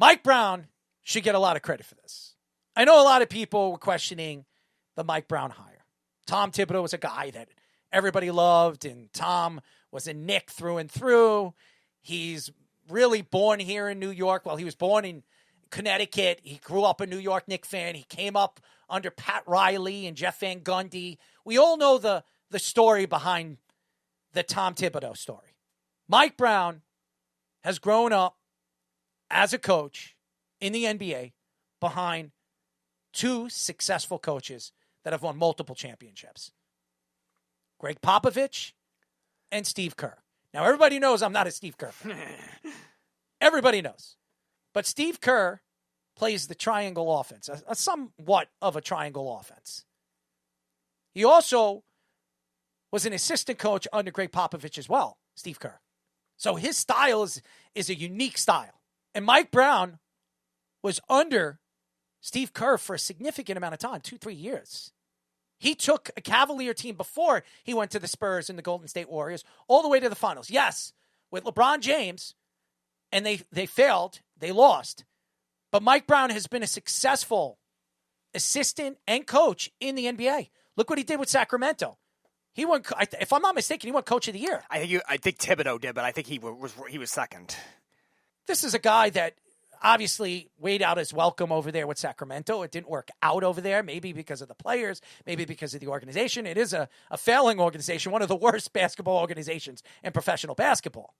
Mike Brown should get a lot of credit for this. I know a lot of people were questioning the Mike Brown hire. Tom Thibodeau was a guy that everybody loved, and Tom was a Knick through and through. He's really born here in New York. Well, he was born in Connecticut. He grew up a New York Knicks fan. He came up under Pat Riley and Jeff Van Gundy. We all know the story behind the Tom Thibodeau story. Mike Brown has grown up as a coach in the NBA behind two successful coaches that have won multiple championships. Greg Popovich and Steve Kerr. Now, everybody knows I'm not a Steve Kerr fan. Everybody knows. But Steve Kerr plays the triangle offense, a somewhat of a triangle offense. He also was an assistant coach under Greg Popovich as well, Steve Kerr. So his style is a unique style. And Mike Brown was under Steve Kerr for a significant amount of time, 2-3 years. He took a Cavalier team before he went to the Spurs and the Golden State Warriors all the way to the finals. Yes, with LeBron James, and they failed. They lost. But Mike Brown has been a successful assistant and coach in the NBA. Look what he did with Sacramento. He won. If I'm not mistaken, he won Coach of the Year. I think Thibodeau did, but I think he was second. This is a guy that obviously weighed out his welcome over there with Sacramento. It didn't work out over there, maybe because of the players, maybe because of the organization. It is a failing organization, one of the worst basketball organizations in professional basketball.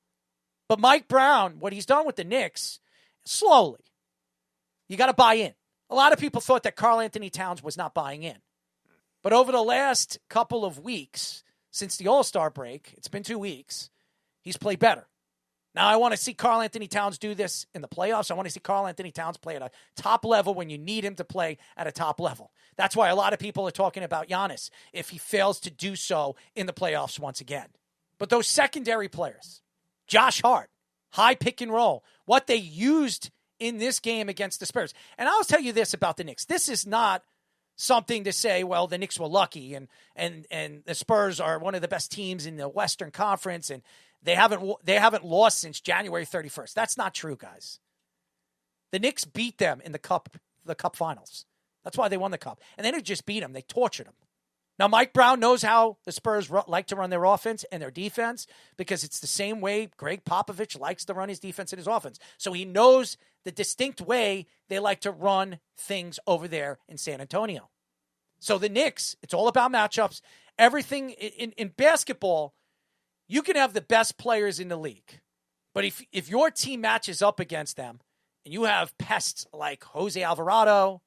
But Mike Brown, what he's done with the Knicks, slowly, you got to buy in. A lot of people thought that Karl Anthony Towns was not buying in. But over the last couple of weeks, since the All-Star break, it's been 2 weeks, he's played better. Now, I want to see Karl Anthony Towns do this in the playoffs. I want to see Karl Anthony Towns play at a top level when you need him to play at a top level. That's why a lot of people are talking about Giannis if he fails to do so in the playoffs once again. But those secondary players, Josh Hart, high pick and roll, what they used in this game against the Spurs. And I'll tell you this about the Knicks. This is not something to say, well, the Knicks were lucky and the Spurs are one of the best teams in the Western Conference and they haven't lost since January 31st. That's not true, guys. The Knicks beat them in the cup finals. That's why they won the cup. And they didn't just beat them, they tortured them. Now, Mike Brown knows how the Spurs like to run their offense and their defense because it's the same way Greg Popovich likes to run his defense and his offense. So he knows the distinct way they like to run things over there in San Antonio. So the Knicks, it's all about matchups. Everything in basketball, you can have the best players in the league. But if your team matches up against them and you have pests like Jose Alvarado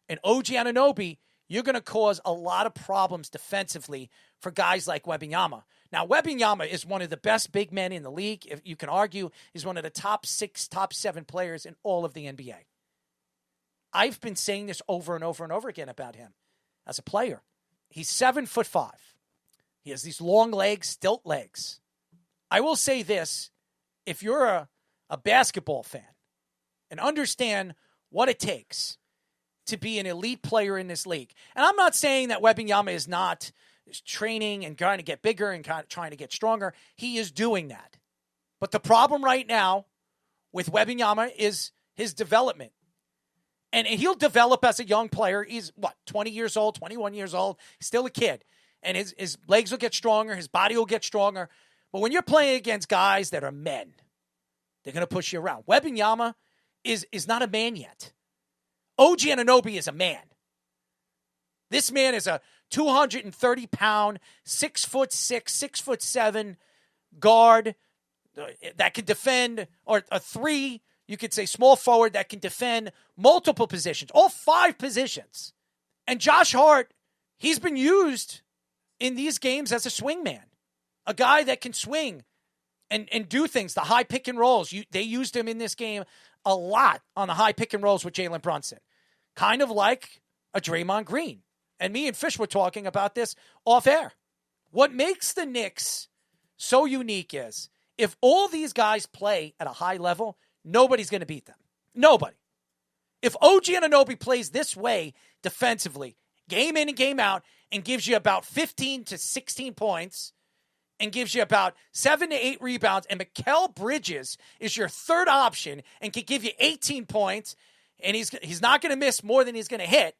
and OG Anunoby, you're going to cause a lot of problems defensively for guys like Wembanyama. Now, Wembanyama is one of the best big men in the league. If you can argue, he's one of the top 6, top 7 players in all of the NBA. I've been saying this over and over and over again about him as a player. He's 7'5". He has these long legs, stilt legs. I will say this, if you're a basketball fan and understand what it takes to be an elite player in this league. And I'm not saying that Wembanyama is not training and trying to get bigger and trying to get stronger. He is doing that. But the problem right now with Wembanyama is his development. And he'll develop as a young player. He's, 20 years old, 21 years old, still a kid. And his legs will get stronger, his body will get stronger. But when you're playing against guys that are men, they're going to push you around. Wembanyama is not a man yet. OG Anunoby is a man. This man is a 230-pound, 6'6", 6'7" guard that can defend, or a 3, you could say small forward that can defend multiple positions, all 5 positions. And Josh Hart, he's been used in these games as a swing man, a guy that can swing and do things, the high pick and rolls. They used him in this game a lot on the high pick and rolls with Jalen Brunson. Kind of like a Draymond Green. And me and Fish were talking about this off air. What makes the Knicks so unique is if all these guys play at a high level, nobody's going to beat them. Nobody. If OG Anunoby plays this way defensively, game in and game out, and gives you about 15 to 16 points, and gives you about 7 to 8 rebounds, and Mikal Bridges is your third option and can give you 18 points, and he's not going to miss more than he's going to hit,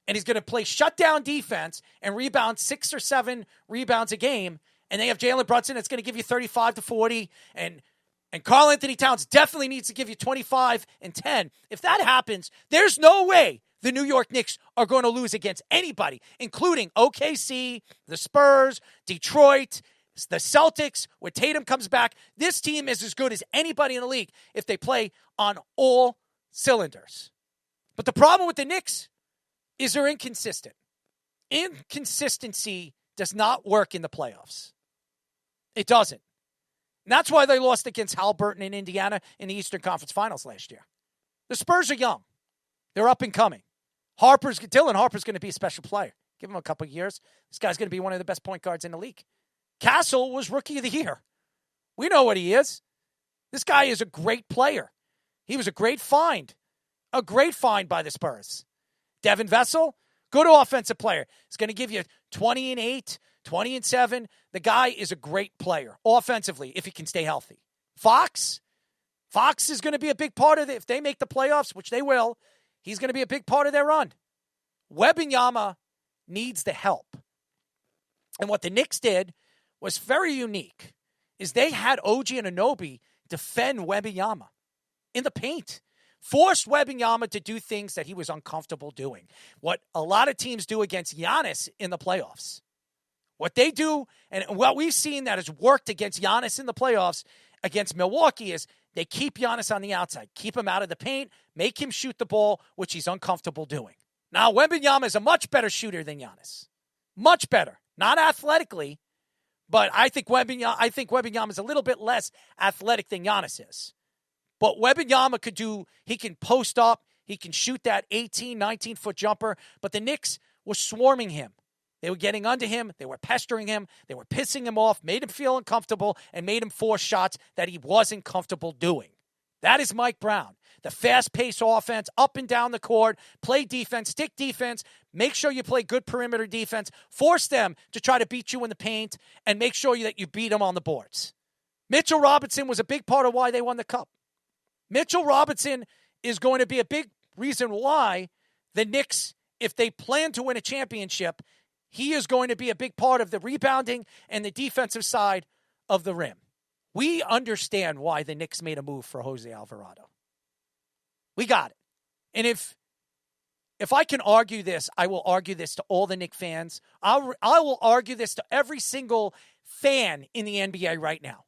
and he's going to play shutdown defense and rebound 6 or 7 rebounds a game, and they have Jalen Brunson that's going to give you 35 to 40, and Karl Anthony Towns definitely needs to give you 25 and 10. If that happens, there's no way the New York Knicks are going to lose against anybody, including OKC, the Spurs, Detroit, the Celtics. When Tatum comes back, this team is as good as anybody in the league if they play on all cylinders. But the problem with the Knicks is they're inconsistent. Inconsistency does not work in the playoffs. It doesn't. And that's why they lost against Halliburton in Indiana in the Eastern Conference Finals last year. The Spurs are young. They're up and coming. Dylan Harper's going to be a special player. Give him a couple of years. This guy's going to be one of the best point guards in the league. Castle was Rookie of the Year. We know what he is. This guy is a great player. He was a great find. A great find by the Spurs. Devin Vessel, good offensive player. He's going to give you 20 and 8, 20 and 7. The guy is a great player offensively if he can stay healthy. Fox is going to be a big part of it. If they make the playoffs, which they will, he's going to be a big part of their run. Wembanyama needs the help. And what the Knicks did was very unique, is they had OG Anunoby defend Wembanyama in the paint. Forced Wembanyama to do things that he was uncomfortable doing. What a lot of teams do against Giannis in the playoffs. What they do, and what we've seen that has worked against Giannis in the playoffs against Milwaukee, is they keep Giannis on the outside, keep him out of the paint, make him shoot the ball, which he's uncomfortable doing. Now, Wembanyama is a much better shooter than Giannis. Much better. Not athletically, but I think Wembanyama is a little bit less athletic than Giannis is. But Wembanyama he can post up, he can shoot that 18, 19-foot jumper, but the Knicks were swarming him. They were getting under him, they were pestering him, they were pissing him off, made him feel uncomfortable, and made him force shots that he wasn't comfortable doing. That is Mike Brown. The fast-paced offense, up and down the court, play defense, stick defense, make sure you play good perimeter defense, force them to try to beat you in the paint, and make sure that you beat them on the boards. Mitchell Robinson was a big part of why they won the Cup. Mitchell Robinson is going to be a big reason why the Knicks, if they plan to win a championship, he is going to be a big part of the rebounding and the defensive side of the rim. We understand why the Knicks made a move for Jose Alvarado. We got it. And if I can argue this, I will argue this to all the Knicks fans. I will argue this to every single fan in the NBA right now.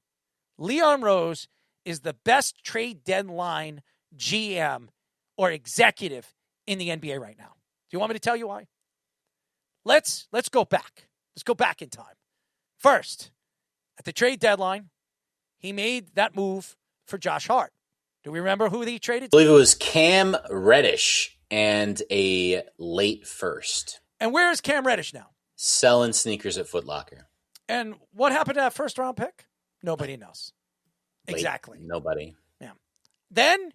Leon Rose is the best trade deadline GM or executive in the NBA right now. Do you want me to tell you why? Let's go back. Let's go back in time. First, at the trade deadline, he made that move for Josh Hart. Do we remember who he traded? I believe it was Cam Reddish and a late first. And where is Cam Reddish now? Selling sneakers at Foot Locker. And what happened to that first-round pick? Nobody knows. Late. Exactly. Nobody. Yeah. Then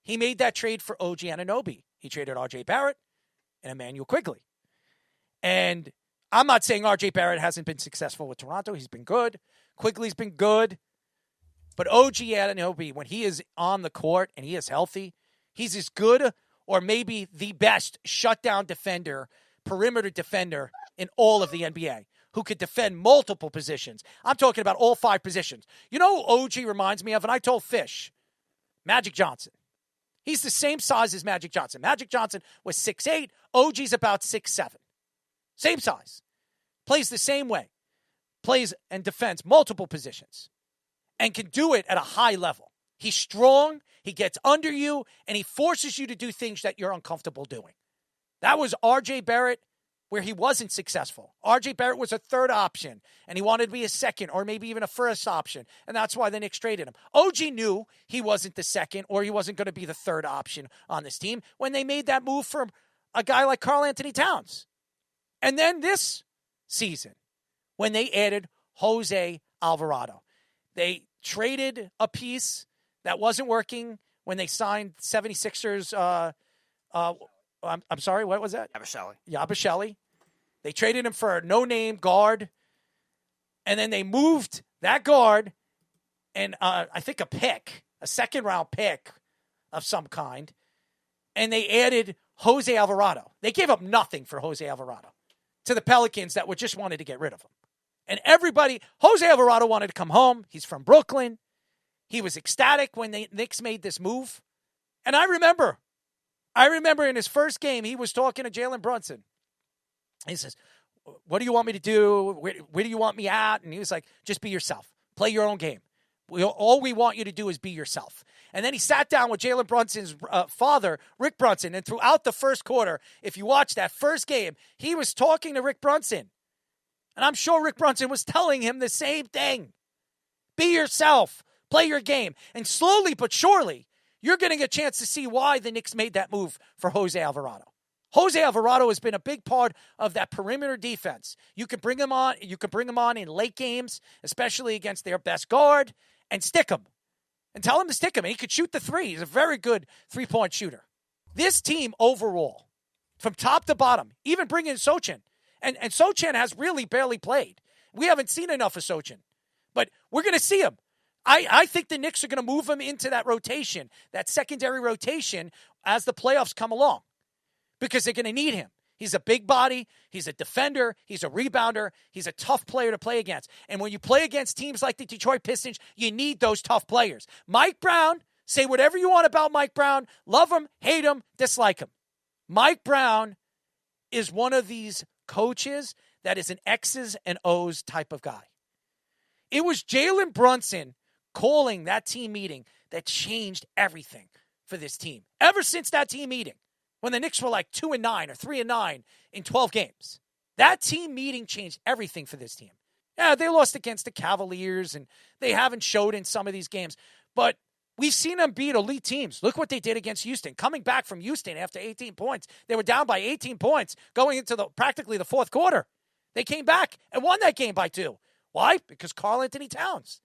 he made that trade for OG Anunoby. He traded R.J. Barrett and Emmanuel Quigley. And I'm not saying R.J. Barrett hasn't been successful with Toronto. He's been good. Quigley's been good. But OG Anunoby, when he is on the court and he is healthy, he's as good or maybe the best shutdown defender, perimeter defender in all of the NBA, who could defend multiple positions. I'm talking about all 5 positions. You know who OG reminds me of? And I told Fish, Magic Johnson. He's the same size as Magic Johnson. Magic Johnson was 6'8". OG's about 6'7". Same size. Plays the same way. Plays and defends multiple positions. And can do it at a high level. He's strong, he gets under you, and he forces you to do things that you're uncomfortable doing. That was R.J. Barrett where he wasn't successful. R.J. Barrett was a third option, and he wanted to be a second or maybe even a first option, and that's why the Knicks traded him. OG knew he wasn't the second or he wasn't going to be the third option on this team when they made that move for a guy like Karl Anthony Towns. And then this season, when they added Jose Alvarado, they traded a piece that wasn't working when they signed 76ers. I'm sorry, what was that? Yabusele. Yabusele. They traded him for a no-name guard. And then they moved that guard and I think a second-round pick of some kind, and they added Jose Alvarado. They gave up nothing for Jose Alvarado to the Pelicans that just wanted to get rid of him. And Jose Alvarado wanted to come home. He's from Brooklyn. He was ecstatic when the Knicks made this move. And I remember in his first game, he was talking to Jalen Brunson. He says, what do you want me to do? Where do you want me at? And he was like, just be yourself. Play your own game. All we want you to do is be yourself. And then he sat down with Jalen Brunson's father, Rick Brunson. And throughout the first quarter, if you watch that first game, he was talking to Rick Brunson. And I'm sure Rick Brunson was telling him the same thing. Be yourself. Play your game. And slowly but surely, you're getting a chance to see why the Knicks made that move for Jose Alvarado. Jose Alvarado has been a big part of that perimeter defense. You can bring him on. You can bring him on in late games, especially against their best guard, and stick him. And tell him to stick him. And he could shoot the three. He's a very good three-point shooter. This team overall, from top to bottom, even bring in Sochan. And Sochan has really barely played. We haven't seen enough of Sochan. But we're going to see him. I think the Knicks are going to move him into that rotation, that secondary rotation, as the playoffs come along. Because they're going to need him. He's a big body. He's a defender. He's a rebounder. He's a tough player to play against. And when you play against teams like the Detroit Pistons, you need those tough players. Mike Brown, say whatever you want about Mike Brown. Love him, hate him, dislike him. Mike Brown is one of these coaches that is an X's and O's type of guy. It was Jalen Brunson calling that team meeting that changed everything for this team. Ever since that team meeting, when the Knicks were like 2-9 or 3-9 in 12 games. That team meeting changed everything for this team. Yeah, they lost against the Cavaliers, and they haven't showed in some of these games. But we've seen them beat elite teams. Look what they did against Houston. Coming back from Houston after 18 points. They were down by 18 points going into practically the fourth quarter. They came back and won that game by 2. Why? Because Karl Anthony Towns.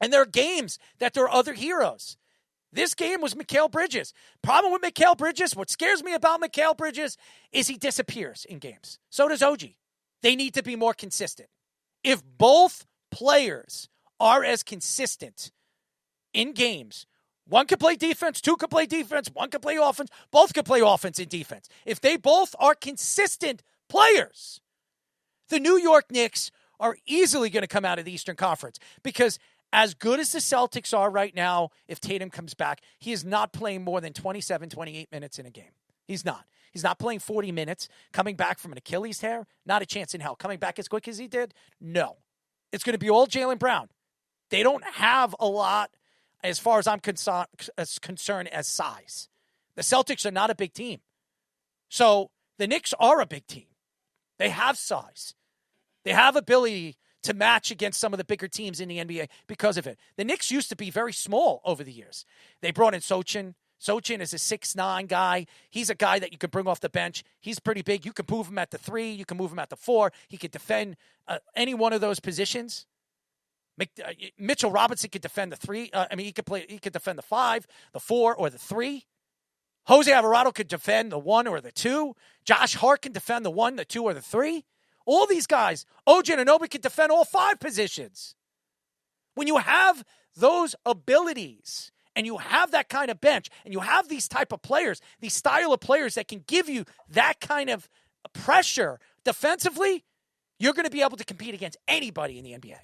And there are games that there are other heroes. This game was Mikal Bridges. Problem with Mikal Bridges, what scares me about Mikal Bridges is he disappears in games. So does OG. They need to be more consistent. If both players are as consistent in games, one can play defense, two can play defense, one can play offense, both can play offense and defense. If they both are consistent players, the New York Knicks are easily going to come out of the Eastern Conference because as good as the Celtics are right now, if Tatum comes back, he is not playing more than 27, 28 minutes in a game. He's not. He's not playing 40 minutes. Coming back from an Achilles tear, not a chance in hell. Coming back as quick as he did, no. It's going to be all Jaylen Brown. They don't have a lot, as far as I'm concerned, as size. The Celtics are not a big team. So the Knicks are a big team. They have size. They have ability to match against some of the bigger teams in the NBA because of it. The Knicks used to be very small over the years. They brought in Sochan. Sochan is a 6'9" guy. He's a guy that you can bring off the bench. He's pretty big. You can move him at the 3. You can move him at the 4. He could defend any one of those positions. Mitchell Robinson could defend the 3. He could defend the 5, the 4, or the 3. Jose Alvarado could defend the 1 or the 2. Josh Hart can defend the 1, the 2, or the 3. All these guys, OG Anunoby can defend all 5 positions. When you have those abilities and you have that kind of bench and you have these type of players, these style of players that can give you that kind of pressure defensively, you're going to be able to compete against anybody in the NBA.